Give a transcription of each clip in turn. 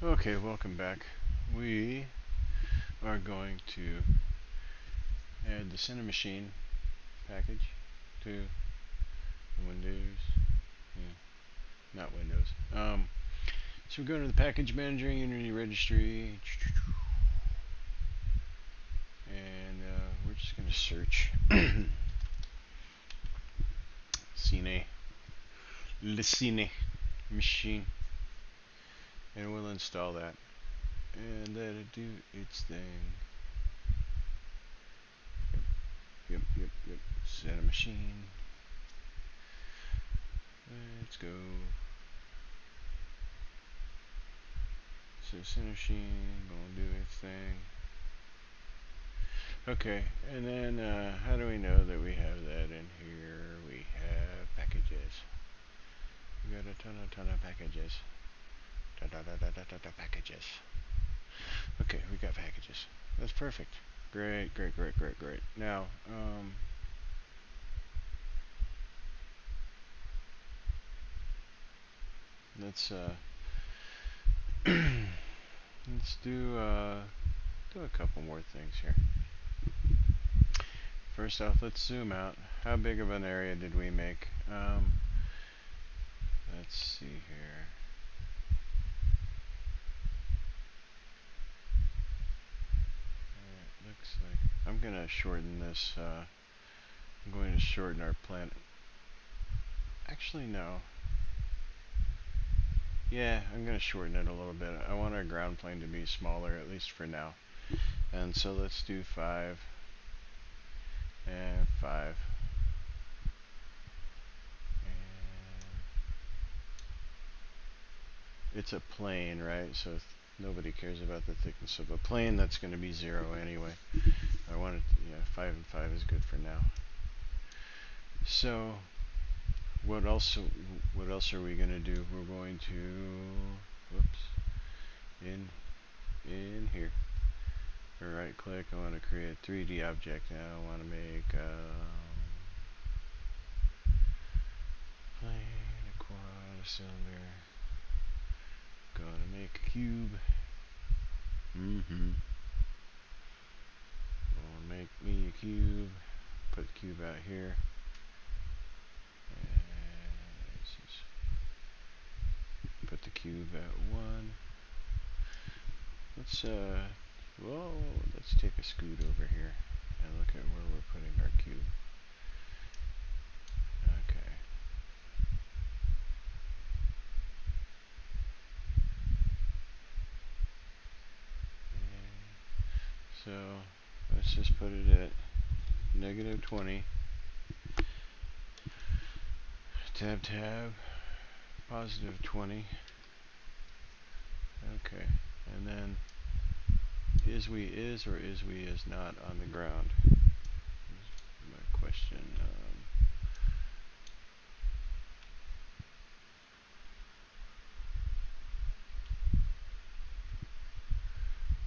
Okay, welcome back. We are going to add the Center Machine package to Windows. Yeah, not Windows. So we go to the package manager, Unity registry, and we're just going to search Cine, Le Cine Machine, and we'll install that and let it do its thing. Yep. Center Machine. Let's go. So Center Machine gonna do its thing. Okay, and then how do we know that we have that in here? We have packages. We got a ton of packages. Packages. Okay, we got packages. That's perfect. Great. Now, let's let's do a couple more things here. First off, let's zoom out. How big of an area did we make? Let's see here. It looks like I'm gonna shorten this. I'm going to shorten our planet. Actually, no. Yeah, I'm going to shorten it a little bit. I want our ground plane to be smaller, at least for now. And so let's do 5 and 5. And it's a plane, right? So nobody cares about the thickness of a plane. That's going to be 0 anyway. I want it, 5 and 5 is good for now. So what else are we going to do? We're going to, in here. Right click, I want to create a 3D object now. I want to make plane, a quad, a cylinder. Gonna make a cube. Gonna make me a cube. Put the cube out here. And put the cube at 1. Let's take a scoot over here and look at where we're putting our cube. Okay. So let's just put it at -20. Tab, +20. Okay, and then is we is or is we is not on the ground? My question.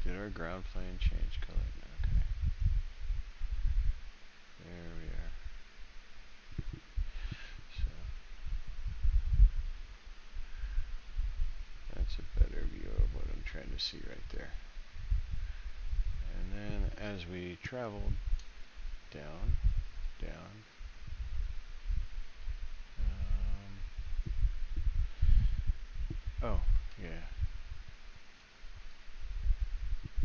Did our ground plane change color? Okay. There we are. So that's a better view of what I'm trying to see right there. And then as we traveled down, oh yeah,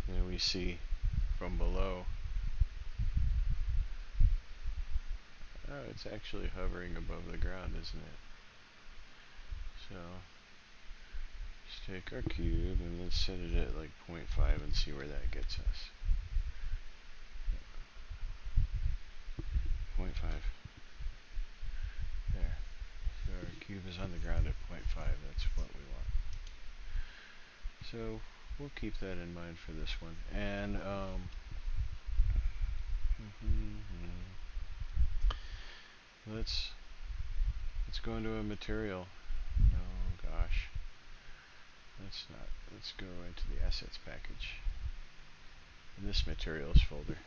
then we see from below. Oh, it's actually hovering above the ground, isn't it? So let's take our cube and let's set it at like 0.5 and see where that gets us. 0.5. There. So our cube is on the ground at 0.5. That's what we want. So we'll keep that in mind for this one. And let's go into a material. No, gosh. Let's not. Let's go into the assets package. In this materials folder.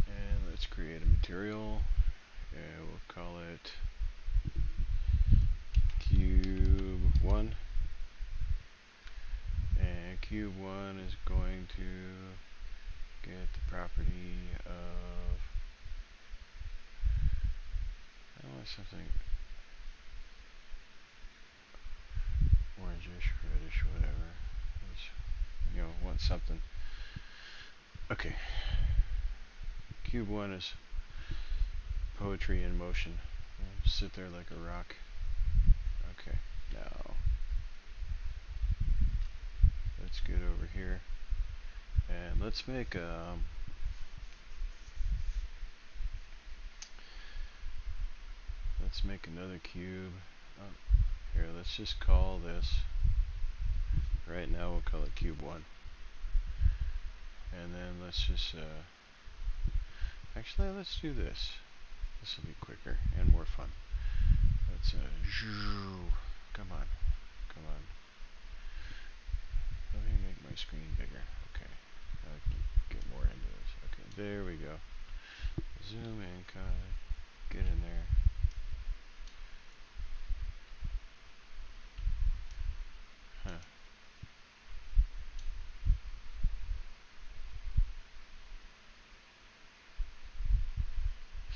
And let's create a material. And we'll call it cube cube 1 is going to get the property of, I want something orangish, reddish, whatever. Want something. Okay. Cube 1 is poetry in motion. We'll sit there like a rock. Okay, now let's get over here and let's make another cube. Here, let's just call this, right now we'll call it cube 1. And then let's just, actually let's do this. This will be quicker and more fun. Let's, come on. Let me make my screen bigger. Okay, I can get more into this. Okay, there we go. Zoom in, kind of get in there. Huh.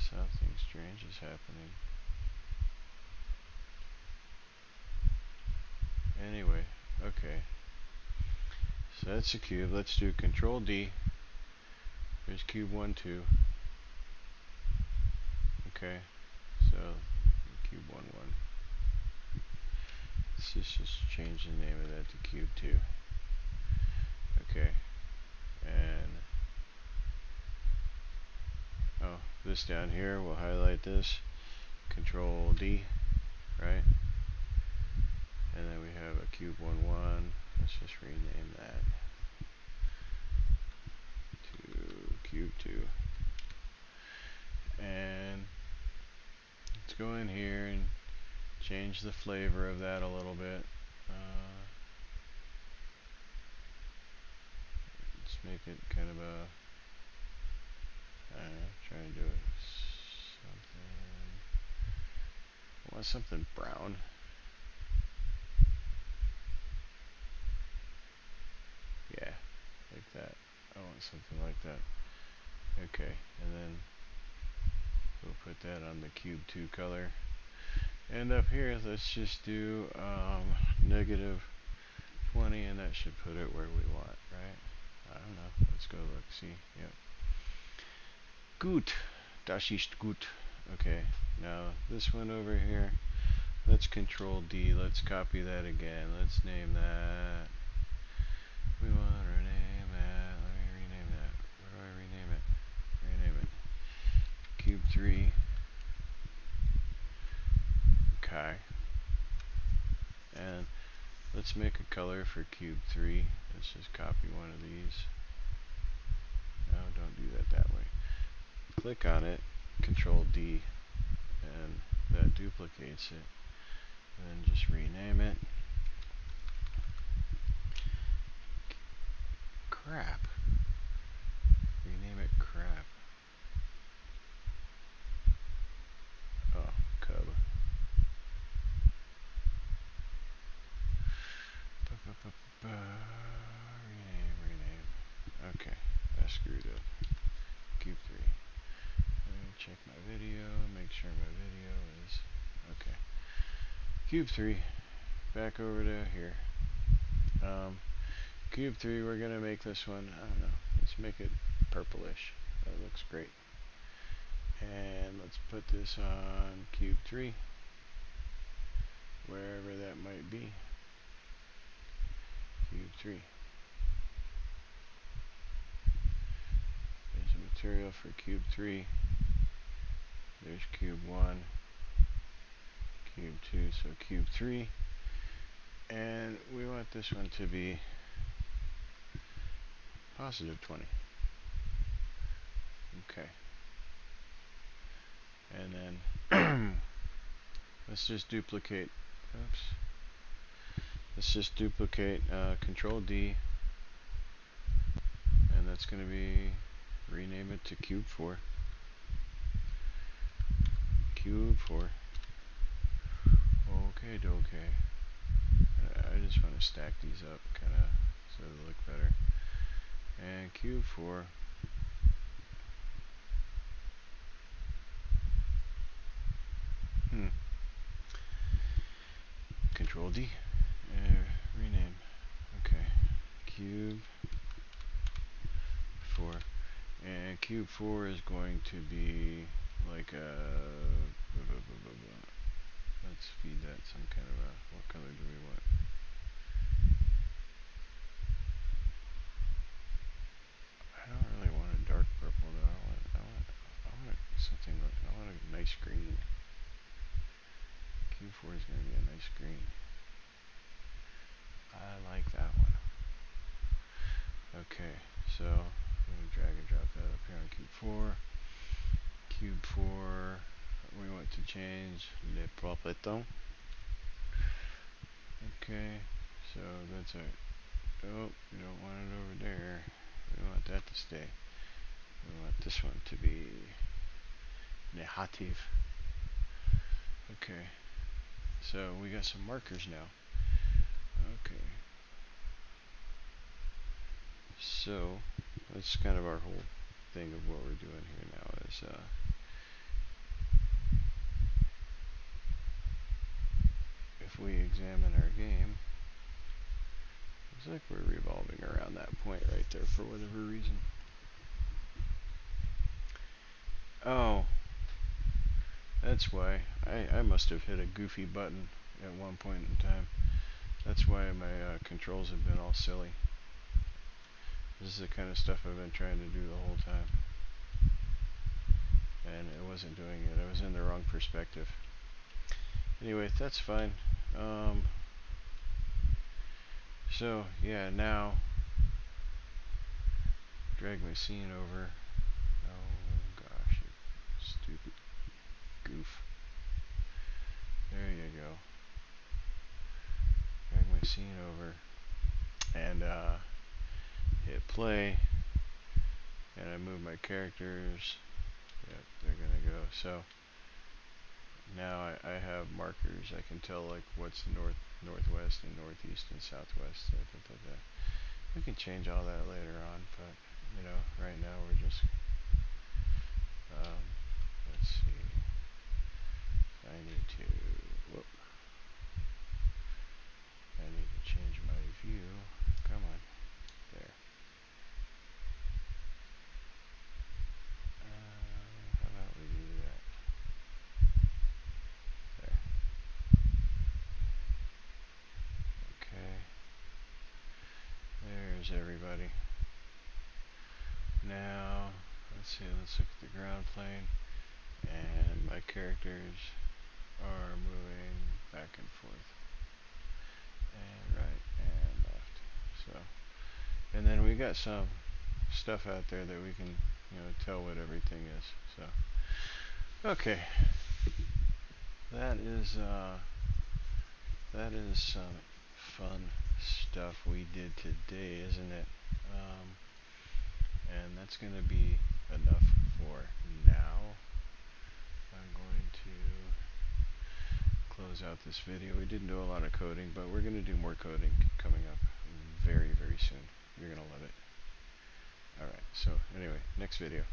Something strange is happening. Anyway, okay. So that's the cube. Let's do Control D. There's cube 1, 2. Okay. So cube 1, 1. Let's just change the name of that to cube 2. Okay. And this down here, we'll highlight this. Control D, right? And then we have a cube 1, 1. Let's just rename that to cube 2. And let's go in here and change the flavor of that a little bit. Let's make it kind of a, try to do it something, I want something brown. Yeah, like that. I want something like that. Okay, and then we'll put that on the cube 2 color. And up here, let's just do negative 20, and that should put it where we want, right? I don't know. Let's go look, see. Yep. Gut. Das ist gut. Okay, now this one over here, let's Control D. Let's copy that again. Let's name that. We want to rename that. Let me rename that. Where do I rename it? Rename it. Cube 3. Okay. And let's make a color for cube 3. Let's just copy one of these. No, don't do that way. Click on it, Control D, and that duplicates it. And then just rename it. Crap. Rename it crap. Oh, cub. Rename. Okay, I screwed up. Cube 3. Let me check my video, make sure my video is okay. Cube 3, back over to here. Cube 3, we're gonna make this one, I don't know, let's make it purplish. That looks great. And let's put this on cube 3, wherever that might be. Cube 3. There's a material for cube 3. There's cube 1, cube 2, so cube 3. And we want this one to be positive 20. Okay. And then let's just duplicate. Oops. Let's just duplicate Control D, and that's going to be, rename it to cube 4. Cube 4. Okay, okay. I just want to stack these up, kind of so it'll look better. And cube 4. Control D. Rename. Okay. Cube 4. And cube 4 is going to be like a... Let's feed that some kind of a... What color do we want? I don't really want a dark purple though. I want something like... I want a nice green. Cube 4 is going to be a nice green. I like that one. Okay, so I'm going to drag and drop that up here on cube 4. Cube 4, we want to change le propreton. Okay, so that's a... Oh, we don't want it over there. We want that to stay. We want this one to be negative. Okay, so we got some markers now. Okay. So, that's kind of our whole thing of what we're doing here now is, if we examine our game, looks like we're revolving around that point right there for whatever reason. Oh, that's why. I must have hit a goofy button at one point in time. That's why my controls have been all silly. This is the kind of stuff I've been trying to do the whole time. And it wasn't doing it. I was in the wrong perspective. Anyway, that's fine. So, yeah, now drag my scene over. Oh, gosh, you stupid goof. There you go. Drag my scene over and hit play. And I move my characters. Yep, they're gonna go. So now I have markers. I can tell like what's north, northwest, and northeast, and southwest. We can change all that later on, but you know, right now we're just. Let's see. I need to. Whoop. I need to change my view. Come on. There. How about we do that? There. Okay. There's everybody. Now, let's see, let's look at the ground plane. And my characters are moving back and forth. And right and left. So, and then we got some stuff out there that we can, you know, tell what everything is. So, okay. That is some fun stuff we did today, isn't it? And that's going to be enough for now. I'm going to close out this video. We didn't do a lot of coding, but we're going to do more coding coming up very, very soon. You're going to love it. Alright, so anyway, next video.